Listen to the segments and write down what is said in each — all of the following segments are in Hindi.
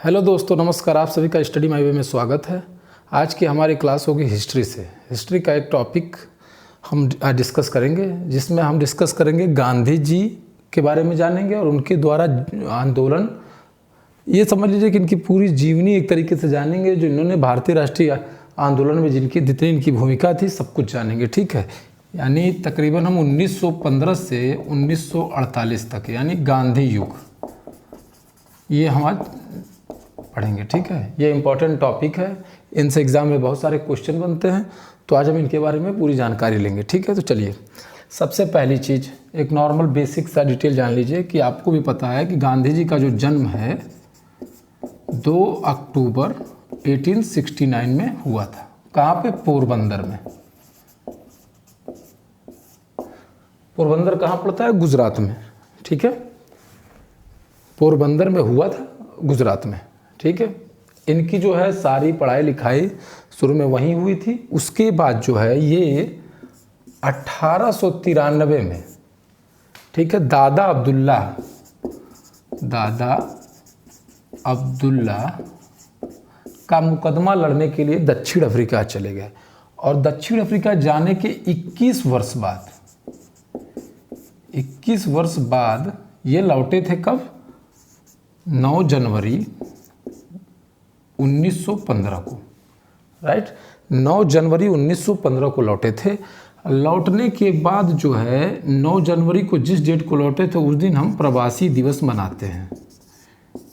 हेलो दोस्तों, नमस्कार। आप सभी का स्टडी माई वे में स्वागत है। आज की हमारी क्लास होगी हिस्ट्री से। हिस्ट्री का एक टॉपिक हम डिस्कस करेंगे, जिसमें हम डिस्कस करेंगे गांधी जी के बारे में जानेंगे और उनके द्वारा आंदोलन, ये समझ लीजिए कि इनकी पूरी जीवनी एक तरीके से जानेंगे, जो इन्होंने भारतीय राष्ट्रीय आंदोलन में जितनी इनकी भूमिका थी सब कुछ जानेंगे। ठीक है, यानी तकरीबन हम 1915 से 1948 तक, यानी गांधी युग, ये हम आज पढ़ेंगे। ठीक है, ये इंपॉर्टेंट टॉपिक है, इनसे एग्जाम में बहुत सारे क्वेश्चन बनते हैं, तो आज हम इनके बारे में पूरी जानकारी लेंगे। ठीक है, तो चलिए, सबसे पहली चीज़ एक नॉर्मल बेसिक सा डिटेल जान लीजिए कि आपको भी पता है कि गांधी जी का जो जन्म है 2 अक्टूबर 1869 में हुआ था। कहाँ पे? पोरबंदर में। पोरबंदर कहाँ पड़ता है? गुजरात में। ठीक है, पोरबंदर में हुआ था, गुजरात में। ठीक है, इनकी जो है सारी पढ़ाई लिखाई शुरू में वहीं हुई थी। उसके बाद जो है ये 1893 में, ठीक है, दादा अब्दुल्ला का मुकदमा लड़ने के लिए दक्षिण अफ्रीका चले गए। और दक्षिण अफ्रीका जाने के 21 वर्ष बाद ये लौटे थे। कब? 9 जनवरी 1915 को, राइट, 9 जनवरी 1915 को लौटे थे। लौटने के बाद जो है 9 जनवरी को जिस डेट को लौटे थे उस दिन हम प्रवासी दिवस मनाते हैं।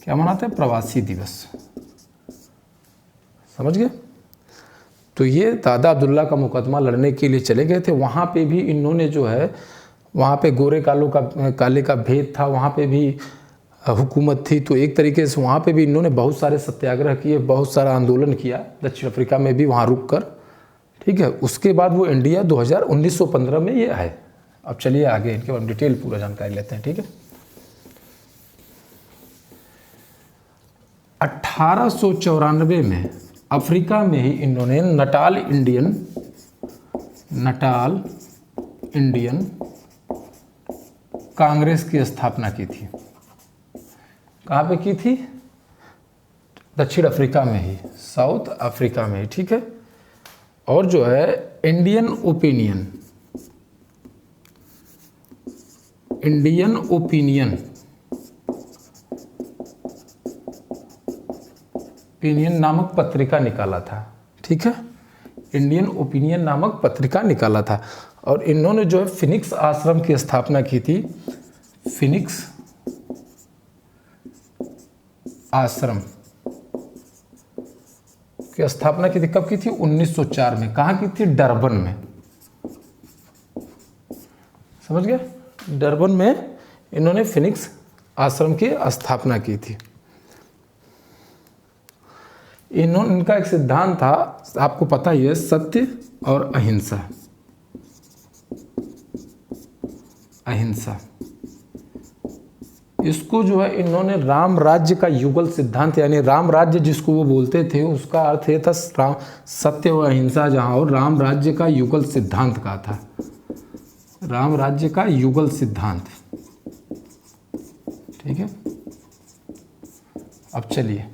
क्या मनाते हैं? प्रवासी दिवस। समझ गए? तो ये दादा अब्दुल्ला का मुकदमा लड़ने के लिए चले गए थे। वहाँ पे भी इन्होंने जो है, वहाँ पे गोरे काले का भेद था, वहाँ पे भी हुकूमत थी, तो एक तरीके से वहाँ पे भी इन्होंने बहुत सारे सत्याग्रह किए, बहुत सारा आंदोलन किया दक्षिण अफ्रीका में भी, वहाँ रुक कर। ठीक है, उसके बाद वो इंडिया 1915 में ये आए। अब चलिए आगे इनके बारे में डिटेल पूरा जानकारी लेते हैं। ठीक है, 1894 में अफ्रीका में ही इन्होंने नटाल इंडियन कांग्रेस की स्थापना की थी। कहाँ पे की थी? दक्षिण अफ्रीका में ही, साउथ अफ्रीका में ही। ठीक है, और जो है इंडियन ओपिनियन नामक पत्रिका निकाला था। ठीक है, इंडियन ओपिनियन नामक पत्रिका निकाला था। और इन्होंने जो है फिनिक्स आश्रम की स्थापना की थी। फिनिक्स आश्रम की स्थापना की थी। कब की थी? 1904 में। कहाँ की थी? डरबन में। समझ गए? डरबन में इन्होंने फिनिक्स आश्रम की स्थापना की थी। इनका एक सिद्धांत था, आपको पता ही है, सत्य और अहिंसा। इसको जो है इन्होंने राम राज्य का युगल सिद्धांत, यानी राम राज्य जिसको वो बोलते थे, उसका अर्थ ये था सत्य और अहिंसा, जहाँ और राम राज्य का युगल सिद्धांत का था। राम राज्य का युगल सिद्धांत। ठीक है, अब चलिए,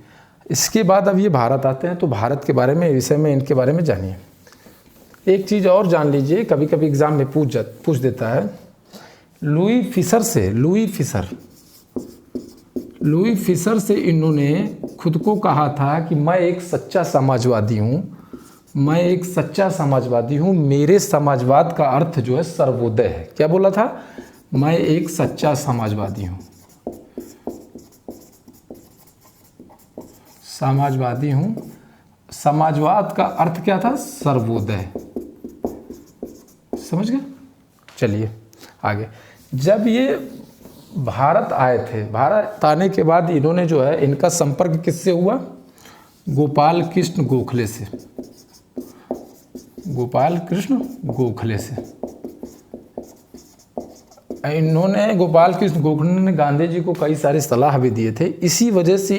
इसके बाद अब ये भारत आते हैं, तो भारत के बारे में, विषय में, इनके बारे में जानिए। एक चीज़ और जान लीजिए, कभी कभी एग्जाम में पूछ देता है। लुई फिशर से इन्होंने खुद को कहा था कि मैं एक सच्चा समाजवादी हूँ, मेरे समाजवाद का अर्थ जो है सर्वोदय है। क्या बोला था? मैं एक सच्चा समाजवादी हूँ, समाजवाद का अर्थ क्या था? सर्वोदय। समझ गए? चलिए आगे। जब ये भारत आए थे, भारत आने के बाद इन्होंने जो है, इनका संपर्क किससे हुआ? गोपाल कृष्ण गोखले से। इन्होंने, गोपाल कृष्ण गोखले ने गांधी जी को कई सारी सलाह भी दिए थे। इसी वजह से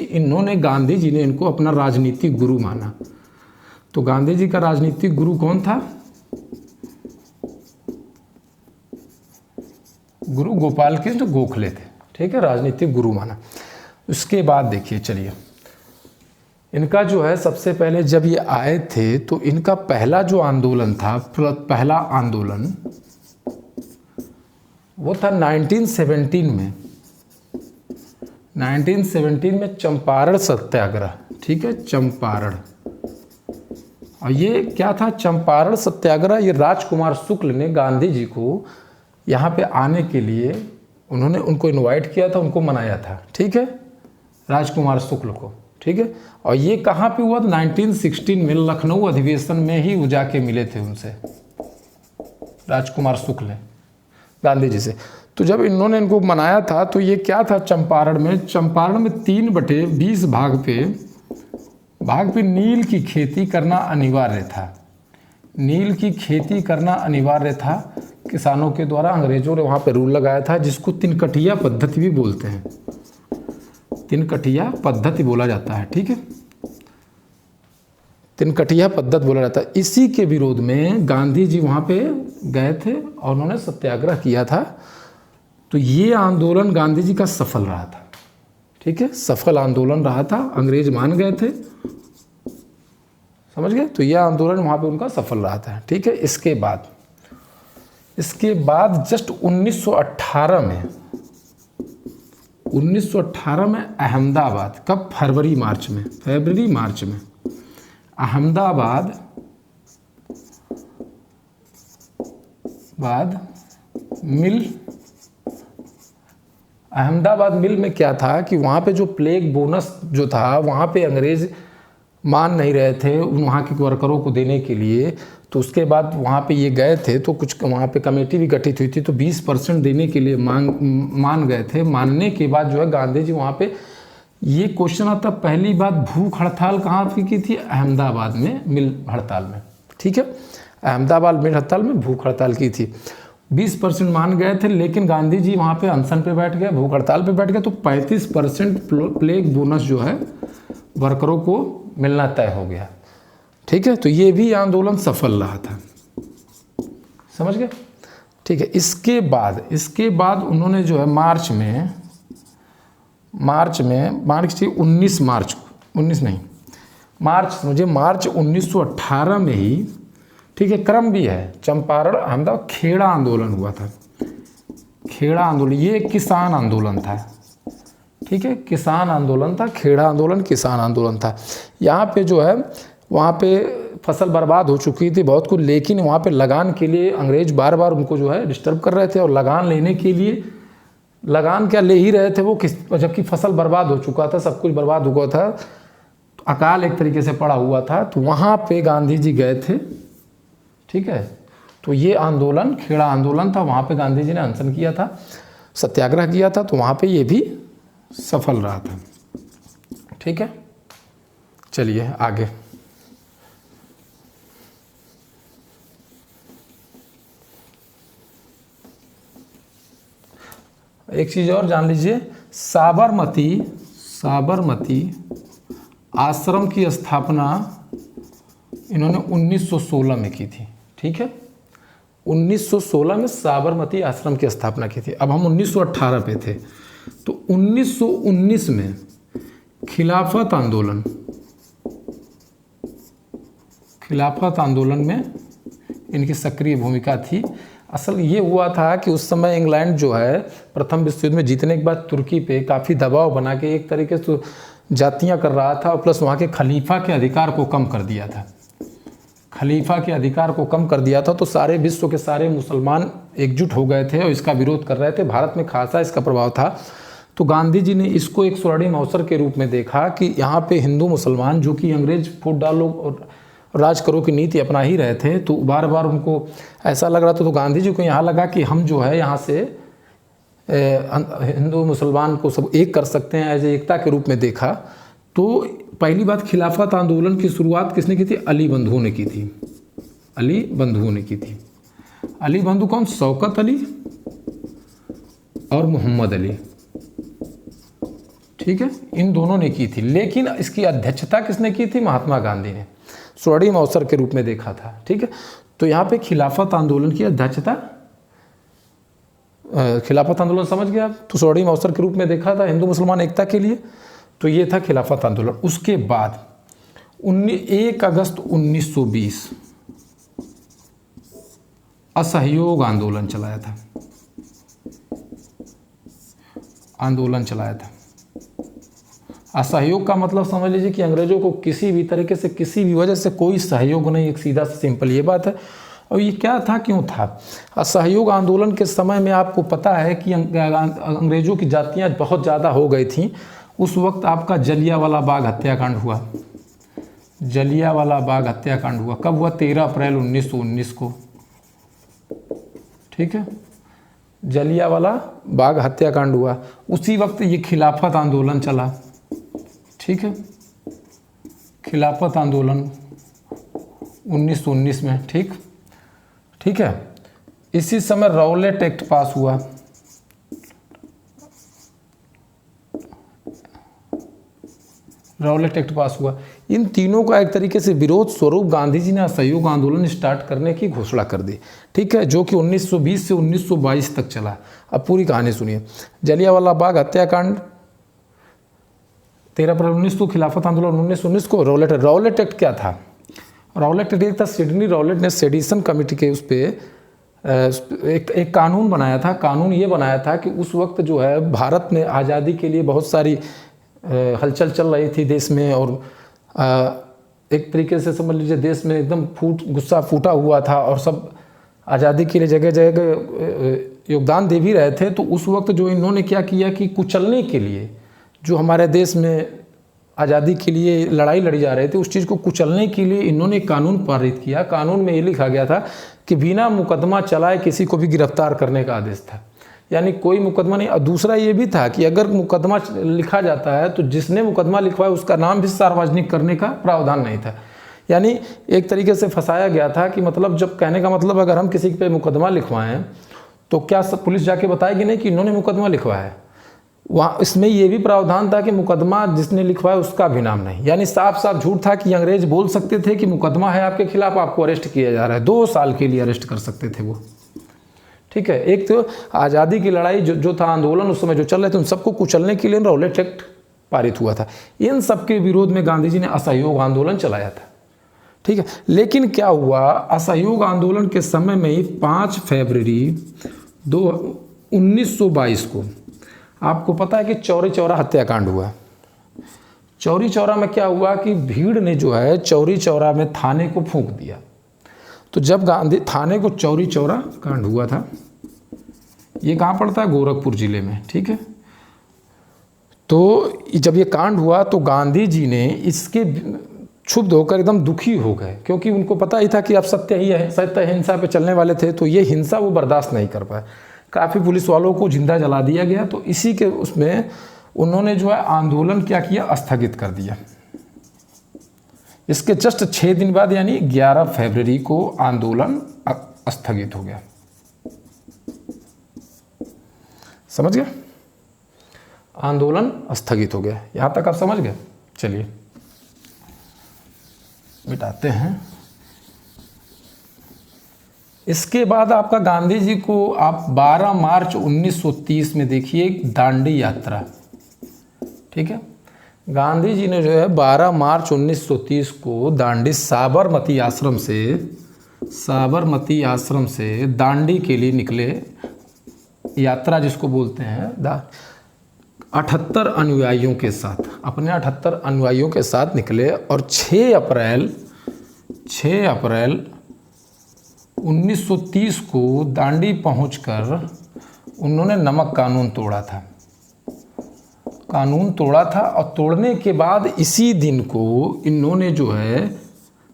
गांधी जी ने इनको अपना राजनीतिक गुरु माना। तो गांधी जी का राजनीतिक गुरु कौन था? गुरु गोपाल कृष्ण गोखले थे। ठीक है, राजनीतिक गुरु माना। उसके बाद देखिए, चलिए, इनका जो है सबसे पहले जब ये आए थे तो इनका पहला जो आंदोलन था, पहला आंदोलन वो था 1917 में। 1917 में चंपारण सत्याग्रह, ठीक है, चंपारण। और ये क्या था चंपारण सत्याग्रह? ये राजकुमार शुक्ल ने गांधी जी को यहाँ पे आने के लिए उन्होंने उनको इनवाइट किया था, उनको मनाया था, ठीक है, राजकुमार शुक्ल को, ठीक है। और ये कहाँ पे हुआ था? 1916 में लखनऊ अधिवेशन में ही वो जाके मिले थे उनसे, राजकुमार शुक्ल ने गांधी जी से। तो जब इन्होंने इनको मनाया था तो ये क्या था चंपारण में? चंपारण में 3/20 भाग पे नील की खेती करना अनिवार्य था। नील की खेती करना अनिवार्य था किसानों के द्वारा। अंग्रेजों ने वहाँ पे रूल लगाया था जिसको तिनकटिया पद्धति भी बोलते हैं, तिनकटिया पद्धति बोला जाता है, ठीक है, तिनकटिया पद्धति बोला जाता है। इसी के विरोध में गांधी जी वहाँ पे गए थे और उन्होंने सत्याग्रह किया था। तो ये आंदोलन गांधी जी का सफल रहा था, ठीक है, सफल आंदोलन रहा था, अंग्रेज मान गए थे, समझ गए। तो यह आंदोलन वहाँ पे उनका सफल रहा था, ठीक है। इसके बाद जस्ट 1918 में अहमदाबाद, कब? फरवरी मार्च में अहमदाबाद मिल में क्या था कि वहाँ पे जो प्लेग बोनस जो था वहाँ पे अंग्रेज मान नहीं रहे थे वहाँ के वर्करों को देने के लिए। तो उसके बाद वहाँ पे ये गए थे तो कुछ वहाँ पे कमेटी भी गठित हुई थी, तो 20% देने के लिए मान गए थे। मानने के बाद जो है गांधी जी वहाँ पे, ये क्वेश्चन आता, पहली बात भूख हड़ताल कहाँ की थी? अहमदाबाद में मिल हड़ताल में, ठीक है, अहमदाबाद मिल हड़ताल में भूख हड़ताल की थी। 20% मान गए थे, लेकिन गांधी जी वहाँ पे अनशन पे बैठ गए, भूख हड़ताल पे बैठ गए। तो 35% प्लेग बोनस जो है वर्करों को मिलना तय हो गया, ठीक है। तो ये भी आंदोलन सफल रहा था, समझ गए, ठीक है। इसके बाद उन्होंने जो है मार्च थी 19 मार्च 1918 में ही, ठीक है, क्रम भी है, चंपारण अहमदाबाद खेड़ा आंदोलन हुआ था। खेड़ा आंदोलन ये किसान आंदोलन था, ठीक है, किसान आंदोलन था, खेड़ा आंदोलन किसान आंदोलन था। यहाँ पे जो है वहाँ पे फसल बर्बाद हो चुकी थी बहुत कुछ, लेकिन वहाँ पे लगान के लिए अंग्रेज बार बार उनको जो है डिस्टर्ब कर रहे थे। और लगान लेने के लिए, लगान क्या ले ही रहे थे वो, जबकि फसल बर्बाद हो चुका था, सब कुछ बर्बाद हुआ था, अकाल एक तरीके से पड़ा हुआ था। तो वहाँ पे गांधी जी गए थे, ठीक है। तो ये आंदोलन खेड़ा आंदोलन था, वहाँ पे गांधी जी ने अनशन किया था, सत्याग्रह किया था। तो वहाँ पे ये भी सफल रहा था, ठीक है। चलिए आगे। एक चीज़ और जान लीजिए, साबरमती आश्रम की स्थापना इन्होंने 1916 में की थी, ठीक है। 1916 में साबरमती आश्रम की स्थापना की थी। अब हम 1918 पे थे, तो 1919 में खिलाफत आंदोलन में इनकी सक्रिय भूमिका थी। असल ये हुआ था कि उस समय इंग्लैंड जो है प्रथम विश्व युद्ध में जीतने के बाद तुर्की पे काफ़ी दबाव बना के एक तरीके से जातियाँ कर रहा था, और प्लस वहाँ के खलीफा के अधिकार को कम कर दिया था। तो सारे विश्व के सारे मुसलमान एकजुट हो गए थे और इसका विरोध कर रहे थे। भारत में खासा इसका प्रभाव था। तो गांधी जी ने इसको एक स्वर्णिम अवसर के रूप में देखा कि यहाँ पे हिंदू मुसलमान, जो कि अंग्रेज फूट डालो और राज करो की नीति अपना ही रहे थे, तो बार बार उनको ऐसा लग रहा था। तो गांधी जी को यहाँ लगा कि हम जो है यहाँ से हिंदू मुसलमान को सब एक कर सकते हैं, एज एकता के रूप में देखा। तो पहली बात, खिलाफत आंदोलन की शुरुआत किसने की थी? अली बंधुओं ने की थी। अली बंधु कौन? शौकत अली और मोहम्मद अली, ठीक है, इन दोनों ने की थी। लेकिन इसकी अध्यक्षता किसने की थी? महात्मा गांधी ने, स्वर्णिम अवसर के रूप में देखा था, ठीक है। तो यहाँ पे खिलाफत आंदोलन की अध्यक्षता, खिलाफत आंदोलन समझ गए आप, तो स्वर्णिम अवसर के रूप में देखा था हिंदू मुसलमान एकता के लिए। तो ये था खिलाफत आंदोलन। उसके बाद 1 अगस्त 1920 असहयोग आंदोलन चलाया था, असहयोग का मतलब समझ लीजिए कि अंग्रेजों को किसी भी तरीके से, किसी भी वजह से कोई सहयोग नहीं, एक सीधा सा सिंपल ये बात है। और ये क्या था, क्यों था? असहयोग आंदोलन के समय में आपको पता है कि अंग्रेजों की जातियाँ बहुत ज़्यादा हो गई थीं। उस वक्त आपका जलियांवाला बाग हत्याकांड हुआ, जलियांवाला बाग हत्याकांड हुआ। कब हुआ? 13 अप्रैल 1919 को, ठीक है, जलियांवाला बाग हत्याकांड हुआ। उसी वक्त ये खिलाफत आंदोलन चला, ठीक है, खिलाफत आंदोलन 1919 में, ठीक है। इसी समय रौलेट एक्ट पास हुआ, रौलेट एक्ट पास हुआ। इन तीनों का एक तरीके से विरोध स्वरूप गांधी जी ने असहयोग आंदोलन स्टार्ट करने की घोषणा कर दी, ठीक है, जो कि 1920 से 1922 तक चला। अब पूरी कहानी सुनिए। जलियांवाला बाग हत्याकांड 13 अप्रैल 19 को, खिलाफत आंदोलन 1919 को, रौलेट एक्ट क्या था? रौलेट एक्ट था, सिडनी रौलेट ने सेडिशन कमेटी के उस पर एक कानून बनाया था। कानून ये बनाया था कि उस वक्त जो है भारत में आज़ादी के लिए बहुत सारी हलचल चल रही थी देश में, और एक तरीके से समझ लीजिए देश में एकदम गुस्सा फूटा हुआ था, और सब आज़ादी के लिए जगह जगह योगदान दे भी रहे थे। तो उस वक्त जो इन्होंने क्या किया कि कुचलने के लिए, जो हमारे देश में आज़ादी के लिए लड़ाई लड़ी जा रही थी, उस चीज़ को कुचलने के लिए इन्होंने एक कानून पारित किया। कानून में ये लिखा गया था कि बिना मुकदमा चलाए किसी को भी गिरफ्तार करने का आदेश था, यानी कोई मुकदमा नहीं। और दूसरा ये भी था कि अगर मुकदमा लिखा जाता है तो जिसने मुकदमा लिखवाया उसका नाम भी सार्वजनिक करने का प्रावधान नहीं था। यानी एक तरीके से फंसाया गया था कि मतलब, जब कहने का मतलब अगर हम किसी पे मुकदमा लिखवाएं तो क्या पुलिस जाके बताएगी नहीं कि इन्होंने मुकदमा लिखवाया है? वहाँ इसमें ये भी प्रावधान था कि मुकदमा जिसने लिखवाया उसका भी नाम नहीं। यानी साफ साफ झूठ था कि अंग्रेज बोल सकते थे कि मुकदमा है आपके खिलाफ, आपको अरेस्ट किया जा रहा है, 2 साल के लिए अरेस्ट कर सकते थे वो, ठीक है। एक तो आज़ादी की लड़ाई जो था, आंदोलन उस समय जो चल रहे थे, उन सबको कुचलने के लिए रौलेट एक्ट पारित हुआ था। इन सब के विरोध में गांधी जी ने असहयोग आंदोलन चलाया था, ठीक है। लेकिन क्या हुआ, असहयोग आंदोलन के समय में ही 5 फरवरी 1922 को आपको पता है कि चौरी चौरा हत्याकांड हुआ। चौरी चौरा में क्या हुआ कि भीड़ ने जो है चौरी चौरा में थाने को फूंक दिया। तो जब गांधी थाने को चौरी चौरा कांड हुआ था, ये कहाँ पड़ता है? गोरखपुर जिले में, ठीक है। तो जब ये कांड हुआ तो गांधी जी ने इसके क्षुब्ध होकर एकदम दुखी हो गए, क्योंकि उनको पता ही था कि अब सत्य ही है, सत्य हिंसा पे चलने वाले थे, तो ये हिंसा वो बर्दाश्त नहीं कर पाए। काफ़ी पुलिस वालों को जिंदा जला दिया गया। तो इसी के उसमें उन्होंने जो है आंदोलन क्या किया, स्थगित कर दिया। इसके जस्ट 6 दिन बाद यानी 11 फरवरी को आंदोलन स्थगित हो गया। समझ गए? आंदोलन स्थगित हो गया। यहां तक आप समझ गए? चलिए मिटाते हैं। इसके बाद आपका गांधी जी को आप 12 मार्च 1930 में देखिए दांडी यात्रा, ठीक है। गांधी जी ने जो है 12 मार्च 1930 को दांडी साबरमती आश्रम से दांडी के लिए निकले। यात्रा जिसको बोलते हैं 78 अनुयायियों के साथ, अपने 78 अनुयायियों के साथ निकले, और 6 अप्रैल 1930 को दांडी पहुंचकर उन्होंने नमक कानून तोड़ा था। और तोड़ने के बाद इसी दिन को इन्होंने जो है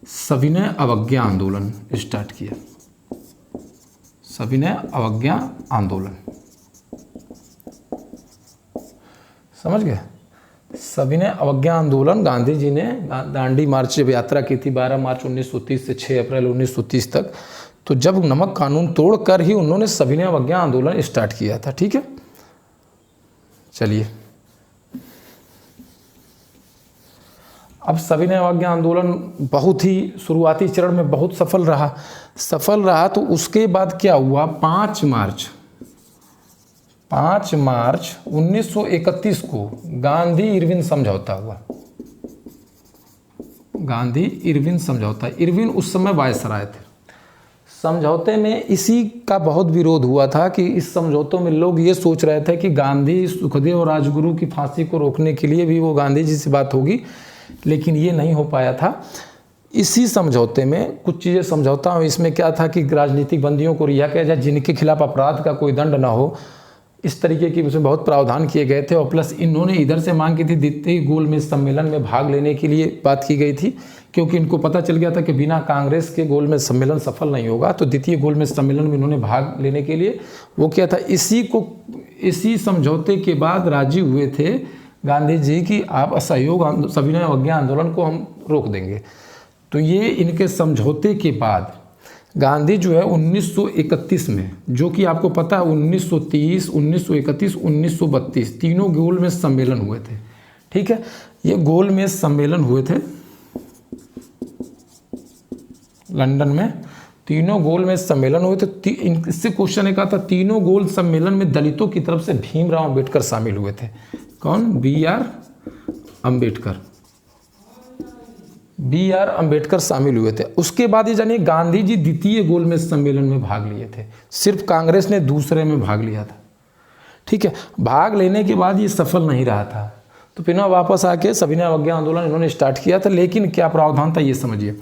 सविनय अवज्ञा आंदोलन स्टार्ट किया। सविनय अवज्ञा आंदोलन, समझ गए? सविनय अवज्ञा आंदोलन गांधी जी ने दांडी मार्च जब यात्रा की थी 12 मार्च 1930 से 6 अप्रैल 1930 तक, तो जब नमक कानून तोड़कर ही उन्होंने सविनय अवज्ञा आंदोलन स्टार्ट किया था, ठीक है। चलिए, अब सविनय अवज्ञा आंदोलन बहुत ही शुरुआती चरण में बहुत सफल रहा। तो उसके बाद क्या हुआ, 5 मार्च 1931 को गांधी इरविन समझौता हुआ। गांधी इरविन समझौता। इरविन उस समय वायसराय थे। समझौते में इसी का बहुत विरोध हुआ था कि इस समझौतों में लोग ये सोच रहे थे कि गांधी सुखदेव और राजगुरु की फांसी को रोकने के लिए भी वो गांधी जी से बात होगी, लेकिन ये नहीं हो पाया था। इसी समझौते में कुछ चीज़ें समझौता में इसमें क्या था कि राजनीतिक बंदियों को रिहा किया जाए, जिनके खिलाफ अपराध का कोई दंड ना हो, इस तरीके की उसमें बहुत प्रावधान किए गए थे। और प्लस इन्होंने इधर से मांग की थी द्वितीय गोलमेज सम्मेलन में भाग लेने के लिए बात की गई थी, क्योंकि इनको पता चल गया था कि बिना कांग्रेस के गोलमेज सम्मेलन सफल नहीं होगा। तो द्वितीय गोलमेज सम्मेलन में इन्होंने भाग लेने के लिए वो किया था। इसी समझौते के बाद राजी हुए थे गांधी जी की आप असहयोग सविनय अवज्ञा आंदोलन को हम रोक देंगे। तो ये इनके समझौते के बाद गांधी जो है 1931 में, जो कि आपको पता है 1930, 1931, 1932 तीनों गोलमेज सम्मेलन हुए थे। ठीक है, ये गोलमेज सम्मेलन हुए थे लंदन में, तीनों गोलमेज सम्मेलन हुए थे। इससे क्वेश्चन एक आता, तीनों गोल सम्मेलन में दलितों की तरफ से भीमराव अंबेडकर शामिल हुए थे। कौन? BR अंबेडकर। BR अंबेडकर शामिल हुए थे। उसके बाद ये जानिए गांधी जी द्वितीय गोलमेज सम्मेलन में भाग लिए थे, सिर्फ कांग्रेस ने दूसरे में भाग लिया था। ठीक है, भाग लेने के बाद ये सफल नहीं रहा था, तो फिर वापस आके सविनय अवज्ञा आंदोलन इन्होंने स्टार्ट किया था। लेकिन क्या प्रावधान था ये समझिए।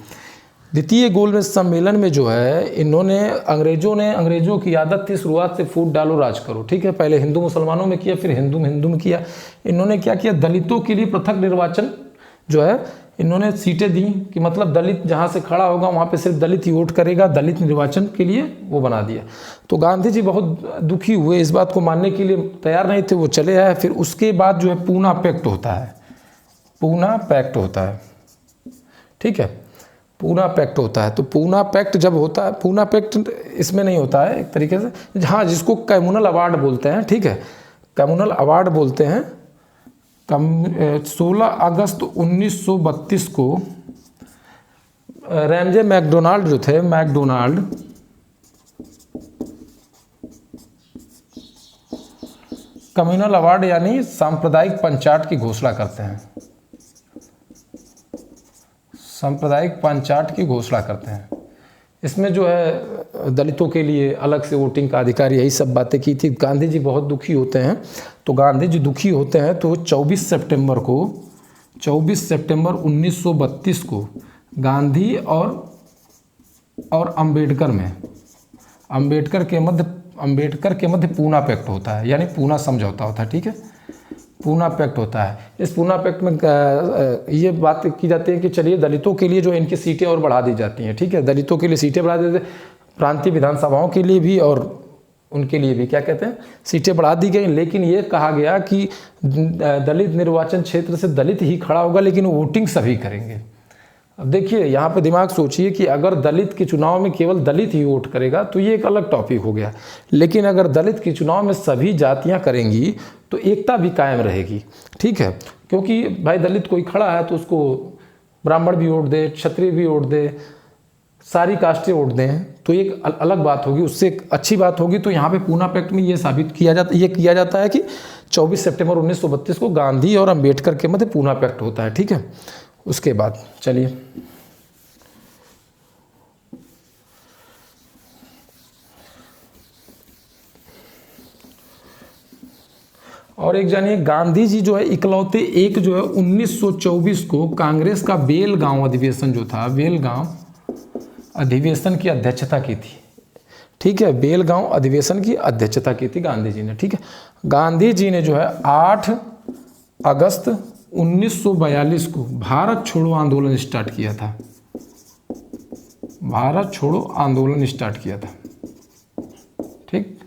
द्वितीय गोलमेज सम्मेलन में जो है इन्होंने अंग्रेजों की आदत थी शुरुआत से फूट डालो राज करो। ठीक है, पहले हिंदू मुसलमानों में किया, फिर हिंदू में किया। इन्होंने क्या किया, दलितों के लिए पृथक निर्वाचन जो है इन्होंने सीटें दी कि मतलब दलित जहाँ से खड़ा होगा वहाँ पे सिर्फ दलित ही वोट करेगा, दलित निर्वाचन के लिए वो बना दिया। तो गांधी जी बहुत दुखी हुए, इस बात को मानने के लिए तैयार नहीं थे, वो चले आए। फिर उसके बाद जो है पूना पैक्ट होता है, पूना पैक्ट होता है। ठीक है, पूना पैक्ट होता है। तो पूना पैक्ट जब होता है, पूना पैक्ट इसमें नहीं होता है एक तरीके से, हाँ, जिसको कम्युनल अवार्ड बोलते हैं। ठीक है, कम्युनल अवार्ड बोलते हैं। 16 अगस्त 1932 को रैमजे मैकडोनाल्ड जो थे, मैकडोनाल्ड कम्युनल अवार्ड यानी सांप्रदायिक पंचायत की घोषणा करते हैं, सांप्रदायिक पंचायत की घोषणा करते हैं। इसमें जो है दलितों के लिए अलग से वोटिंग का अधिकार, यही सब बातें की थी। गांधी जी बहुत दुखी होते हैं। तो गांधी जी दुखी होते हैं तो 24 सितंबर 1932 को गांधी और अंबेडकर के मध्य पूना पैक्ट होता है, यानी पूना समझौता होता है। ठीक है, पूना पैक्ट होता है। इस पूना पैक्ट में ये बात की जाती है कि चलिए दलितों के लिए जो इनकी सीटें और बढ़ा दी जाती हैं। ठीक है, दलितों के लिए सीटें बढ़ा देते, प्रांतीय विधानसभाओं के लिए भी और उनके लिए भी क्या कहते हैं, सीटें बढ़ा दी गई। लेकिन ये कहा गया कि दलित निर्वाचन क्षेत्र से दलित ही खड़ा होगा, लेकिन वोटिंग सभी करेंगे। अब देखिए यहाँ पे दिमाग सोचिए कि अगर दलित के चुनाव में केवल दलित ही वोट करेगा तो ये एक अलग टॉपिक हो गया, लेकिन अगर दलित के चुनाव में सभी जातियाँ करेंगी तो एकता भी कायम रहेगी। ठीक है, क्योंकि भाई दलित कोई खड़ा है तो उसको ब्राह्मण भी वोट दे, क्षत्रिय भी वोट दे, सारी कास्टें वोट दें, तो एक अलग बात होगी, उससे एक अच्छी बात होगी। तो यहाँ पे पूना पैक्ट में ये साबित किया जाता है कि 24 सितंबर 1932 को गांधी और अंबेडकर के मध्य पूना पैक्ट होता है। ठीक है, उसके बाद चलिए और एक जानिए, गांधी जी जो है इकलौते एक जो है 1924 को कांग्रेस का बेलगांव अधिवेशन जो था, बेलगांव अधिवेशन की अध्यक्षता की थी। ठीक है, बेलगांव अधिवेशन की अध्यक्षता की थी गांधी जी ने। ठीक है, गांधी जी ने जो है 8 अगस्त 1942 को भारत छोड़ो आंदोलन स्टार्ट किया था, भारत छोड़ो आंदोलन स्टार्ट किया था। ठीक,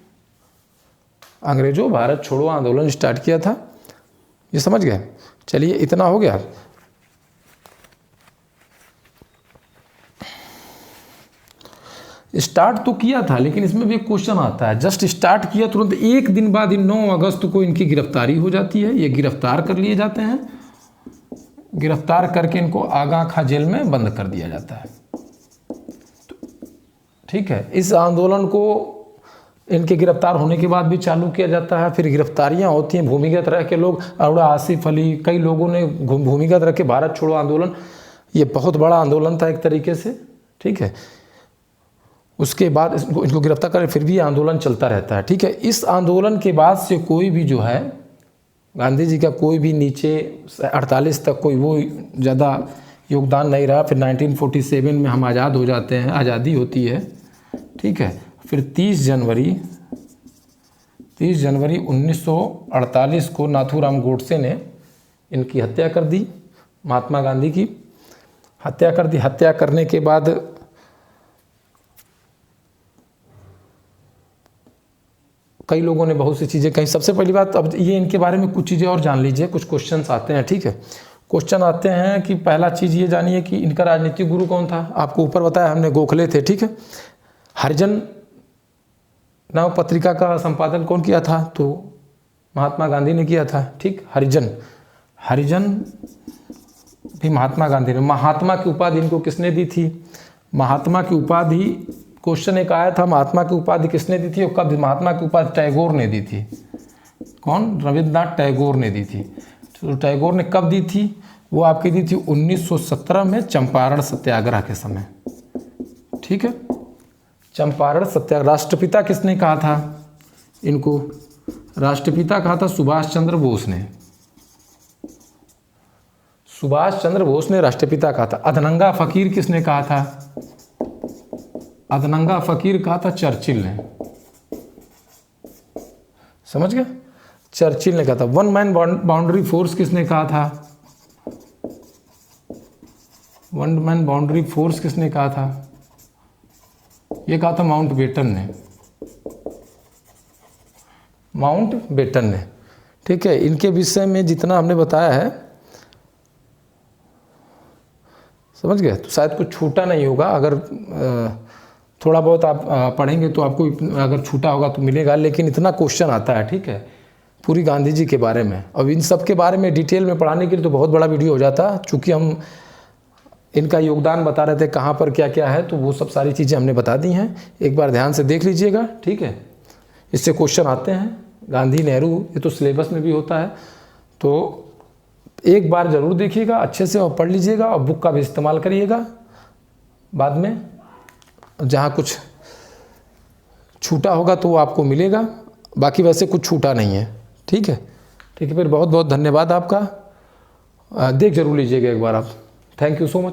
अंग्रेजों भारत छोड़ो आंदोलन स्टार्ट किया था, ये समझ गए। चलिए इतना हो गया। स्टार्ट तो किया था, लेकिन इसमें भी एक क्वेश्चन आता है, जस्ट स्टार्ट किया तुरंत एक दिन बाद 9 अगस्त को इनकी गिरफ्तारी हो जाती है, ये गिरफ्तार कर लिए जाते हैं, गिरफ्तार करके इनको आगा खां जेल में बंद कर दिया जाता है। ठीक है, इस आंदोलन को इनके गिरफ्तार होने के बाद भी चालू किया जाता है। फिर गिरफ्तारियां होती हैं, भूमिगत रह के लोग, अरोड़ा आसिफ अली, कई लोगों ने भूमिगत रह के भारत छोड़ो आंदोलन ये बहुत बड़ा आंदोलन था एक तरीके से, ठीक है। उसके बाद इनको गिरफ्तार करें, फिर भी ये आंदोलन चलता रहता है, ठीक है। इस आंदोलन के बाद से कोई भी जो है गांधी जी का कोई भी नीचे 48 तक कोई वो ज़्यादा योगदान नहीं रहा। फिर 1947 में हम आज़ाद हो जाते हैं, आज़ादी होती है, ठीक है। फिर 30 जनवरी 1948 को नाथूराम गोडसे ने इनकी हत्या कर दी, महात्मा गांधी की हत्या कर दी। हत्या करने के बाद कई लोगों ने बहुत सी चीज़ें कही। सबसे पहली बात, अब ये इनके बारे में कुछ चीज़ें और जान लीजिए, कुछ क्वेश्चंस आते हैं, ठीक है। क्वेश्चन आते हैं कि पहला चीज़ ये जानिए कि इनका राजनीतिक गुरु कौन था। आपको ऊपर बताया हमने, गोखले थे, ठीक है। हरिजन नाम पत्रिका का संपादन कौन किया था, तो महात्मा गांधी ने किया था, ठीक। हरिजन भी महात्मा गांधी ने। महात्मा की उपाधि इनको किसने दी थी? महात्मा की उपाधि, क्वेश्चन एक आया था, महात्मा की उपाधि किसने दी थी और कब? महात्मा की उपाधि टैगोर ने दी थी। कौन? रविन्द्रनाथ टैगोर ने दी थी। तो टैगोर ने कब दी थी? वो आपकी दी थी 1917 में चंपारण सत्याग्रह के समय, ठीक है। चंपारण सत्याग्रह। राष्ट्रपिता किसने कहा था इनको? राष्ट्रपिता कहा था सुभाष चंद्र बोस ने। सुभाष चंद्र बोस ने राष्ट्रपिता कहा था। अधनंगा फकीर किसने कहा था? अधनंगा फकीर कहा था चर्चिल ने। समझ गए? चर्चिल ने कहा था। वन मैन बाउंड्री फोर्स किसने कहा था? वन मैन बाउंड्री फोर्स किसने कहा था? ये कहा था माउंटबेटन ने। माउंटबेटन ने, ठीक है। इनके विषय में जितना हमने बताया है, समझ गए, तो शायद कुछ छूटा नहीं होगा। अगर थोड़ा बहुत आप पढ़ेंगे तो आपको अगर छूटा होगा तो मिलेगा, लेकिन इतना क्वेश्चन आता है, ठीक है, पूरी गांधी जी के बारे में। अब इन सब के बारे में डिटेल में पढ़ाने के लिए तो बहुत बड़ा वीडियो हो जाता, चूँकि हम इनका योगदान बता रहे थे कहाँ पर क्या क्या है, तो वो सब सारी चीज़ें हमने बता दी हैं। एक बार ध्यान से देख लीजिएगा, ठीक है। इससे क्वेश्चन आते हैं, गांधी नेहरू, ये तो सिलेबस में भी होता है, तो एक बार ज़रूर देखिएगा अच्छे से और पढ़ लीजिएगा, और बुक का भी इस्तेमाल करिएगा बाद में। जहाँ कुछ छूटा होगा तो वो आपको मिलेगा, बाकी वैसे कुछ छूटा नहीं है, ठीक है। ठीक है, फिर बहुत बहुत धन्यवाद आपका। देख जरूर लीजिएगा एक बार आप। Thank you so much.